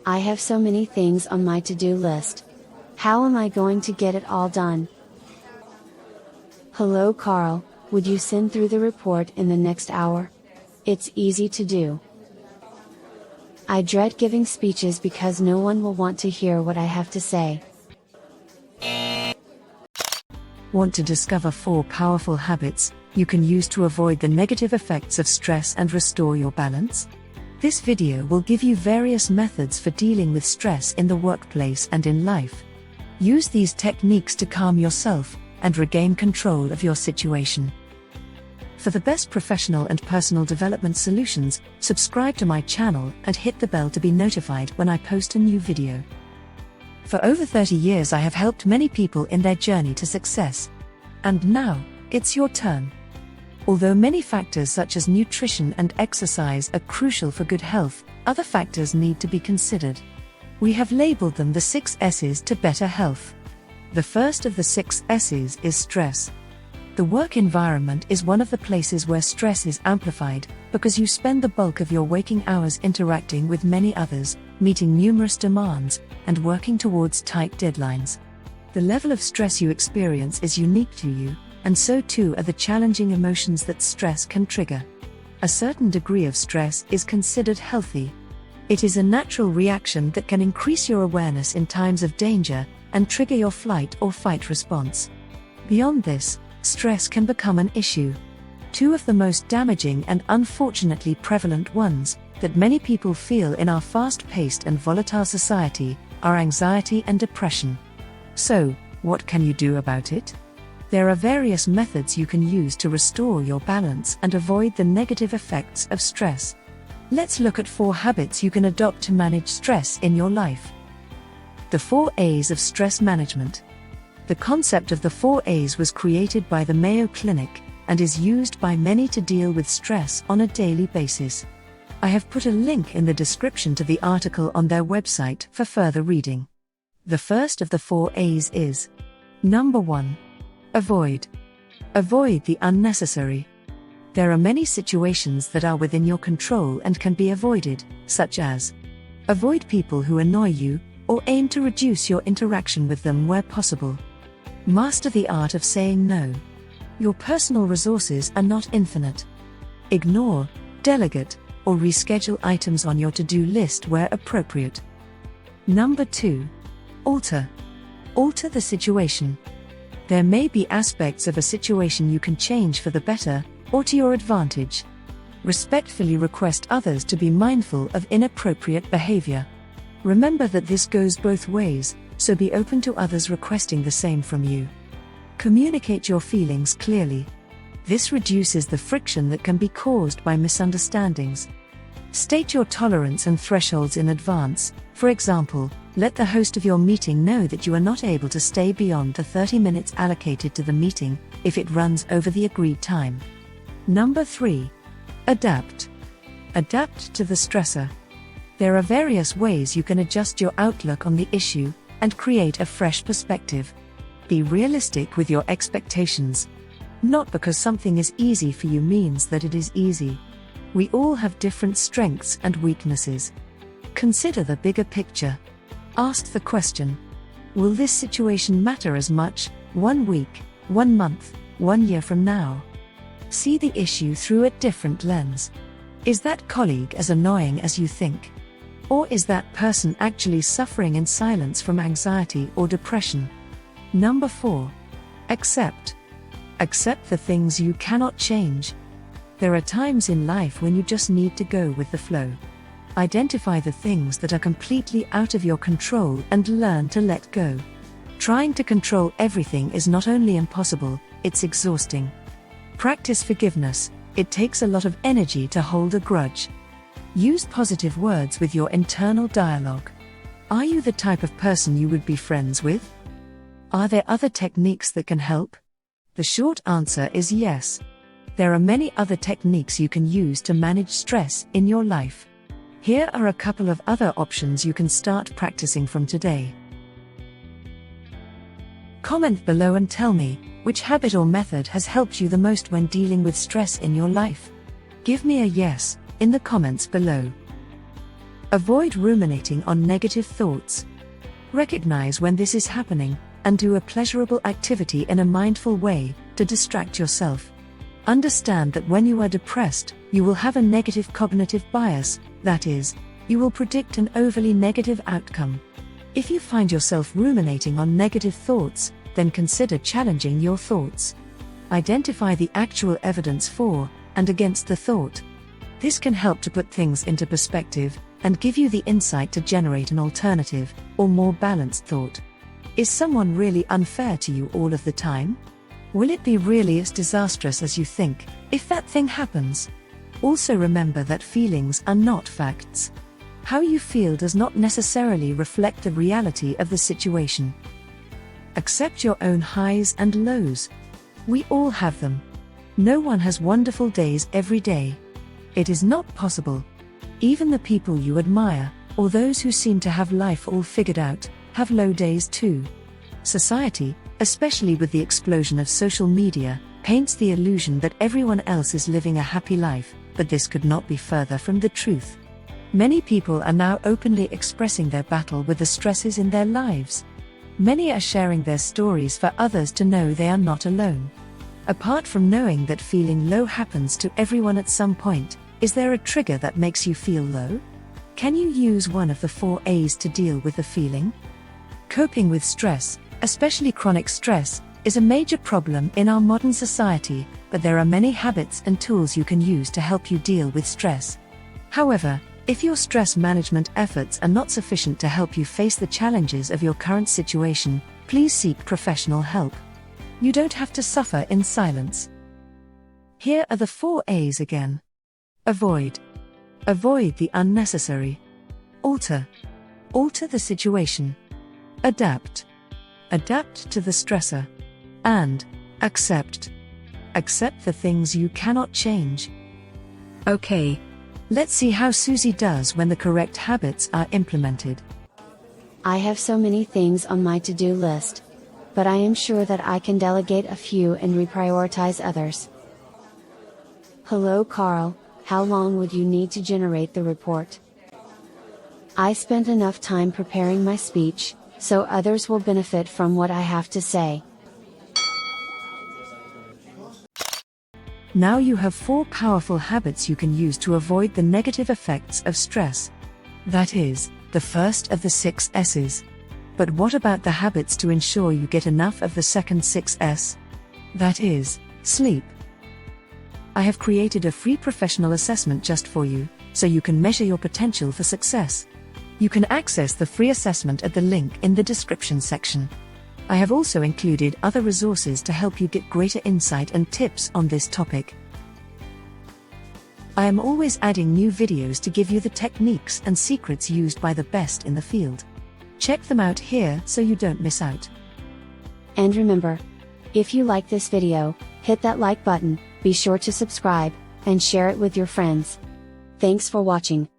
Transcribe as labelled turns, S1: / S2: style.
S1: I have so many things on my to-do list. How am I going to get it all done? Hello Carl, would you send through the report in the next hour? It's easy to do. I dread giving speeches because no one will want to hear what I have to say.
S2: Want to discover 4 powerful habits you can use to avoid the negative effects of stress and restore your balance? This video will give you various methods for dealing with stress in the workplace and in life. Use these techniques to calm yourself and regain control of your situation. For the best professional and personal development solutions, subscribe to my channel and hit the bell to be notified when I post a new video. For over 30 years I have helped many people in their journey to success. And now, it's your turn. Although many factors such as nutrition and exercise are crucial for good health, other factors need to be considered. We have labeled them the 6 S's to better health. The first of the 6 S's is stress. The work environment is one of the places where stress is amplified, because you spend the bulk of your waking hours interacting with many others, meeting numerous demands, and working towards tight deadlines. The level of stress you experience is unique to you, and so too are the challenging emotions that stress can trigger. A certain degree of stress is considered healthy. It is a natural reaction that can increase your awareness in times of danger and trigger your flight or fight response. Beyond this, stress can become an issue. 2 of the most damaging and unfortunately prevalent ones that many people feel in our fast-paced and volatile society are anxiety and depression. So, what can you do about it? There are various methods you can use to restore your balance and avoid the negative effects of stress. Let's look at 4 habits you can adopt to manage stress in your life. The 4 A's of stress management. The concept of the 4 A's was created by the Mayo Clinic and is used by many to deal with stress on a daily basis. I have put a link in the description to the article on their website for further reading. The first of the 4 A's is: Number 1. Avoid. Avoid the unnecessary. There are many situations that are within your control and can be avoided, such as: avoid people who annoy you, or aim to reduce your interaction with them where possible. Master the art of saying no. Your personal resources are not infinite. Ignore, delegate, or reschedule items on your to-do list where appropriate. Number 2. Alter. Alter the situation. There may be aspects of a situation you can change for the better, or to your advantage. Respectfully request others to be mindful of inappropriate behavior. Remember that this goes both ways, so be open to others requesting the same from you. Communicate your feelings clearly. This reduces the friction that can be caused by misunderstandings. State your tolerance and thresholds in advance. For example, let the host of your meeting know that you are not able to stay beyond the 30 minutes allocated to the meeting if it runs over the agreed time. Number 3. Adapt. Adapt to the stressor. There are various ways you can adjust your outlook on the issue and create a fresh perspective. Be realistic with your expectations. Not because something is easy for you means that it is easy. We all have different strengths and weaknesses. Consider the bigger picture. Ask the question: will this situation matter as much 1 week, 1 month, 1 year from now? See the issue through a different lens. Is that colleague as annoying as you think? Or is that person actually suffering in silence from anxiety or depression? Number 4. Accept. Accept the things you cannot change. There are times in life when you just need to go with the flow. Identify the things that are completely out of your control and learn to let go. Trying to control everything is not only impossible, it's exhausting. Practice forgiveness. It takes a lot of energy to hold a grudge. Use positive words with your internal dialogue. Are you the type of person you would be friends with? Are there other techniques that can help? The short answer is yes. There are many other techniques you can use to manage stress in your life. Here are a couple of other options you can start practicing from today. Comment below and tell me which habit or method has helped you the most when dealing with stress in your life. Give me a yes in the comments below. Avoid ruminating on negative thoughts. Recognize when this is happening, and do a pleasurable activity in a mindful way to distract yourself. Understand that when you are depressed, you will have a negative cognitive bias, that is, you will predict an overly negative outcome. If you find yourself ruminating on negative thoughts, then consider challenging your thoughts. Identify the actual evidence for and against the thought. This can help to put things into perspective and give you the insight to generate an alternative or more balanced thought. Is someone really unfair to you all of the time? Will it be really as disastrous as you think if that thing happens? Also remember that feelings are not facts. How you feel does not necessarily reflect the reality of the situation. Accept your own highs and lows. We all have them. No one has wonderful days every day. It is not possible. Even the people you admire, or those who seem to have life all figured out, have low days too. Society, especially with the explosion of social media, paints the illusion that everyone else is living a happy life, but this could not be further from the truth. Many people are now openly expressing their battle with the stresses in their lives. Many are sharing their stories for others to know they are not alone. Apart from knowing that feeling low happens to everyone at some point, is there a trigger that makes you feel low? Can you use one of the 4 A's to deal with the feeling? Coping with stress, especially chronic stress, is a major problem in our modern society, but there are many habits and tools you can use to help you deal with stress. However, if your stress management efforts are not sufficient to help you face the challenges of your current situation, please seek professional help. You don't have to suffer in silence. Here are the 4 A's again. Avoid. Avoid the unnecessary. Alter. Alter the situation. Adapt. Adapt to the stressor. And accept. Accept the things you cannot change. Okay. Let's see how Susie does when the correct habits are implemented.
S1: I have so many things on my to-do list. But I am sure that I can delegate a few and reprioritize others. Hello Carl, how long would you need to generate the report? I spent enough time preparing my speech, so others will benefit from what I have to say.
S2: Now you have 4 powerful habits you can use to avoid the negative effects of stress. That is, the first of the 6 S's. But what about the habits to ensure you get enough of the second 6S? That is, sleep. I have created a free professional assessment just for you, so you can measure your potential for success. You can access the free assessment at the link in the description section. I have also included other resources to help you get greater insight and tips on this topic. I am always adding new videos to give you the techniques and secrets used by the best in the field. Check them out here so you don't miss out.
S1: And remember, if you like this video, hit that like button, be sure to subscribe, and share it with your friends. Thanks for watching.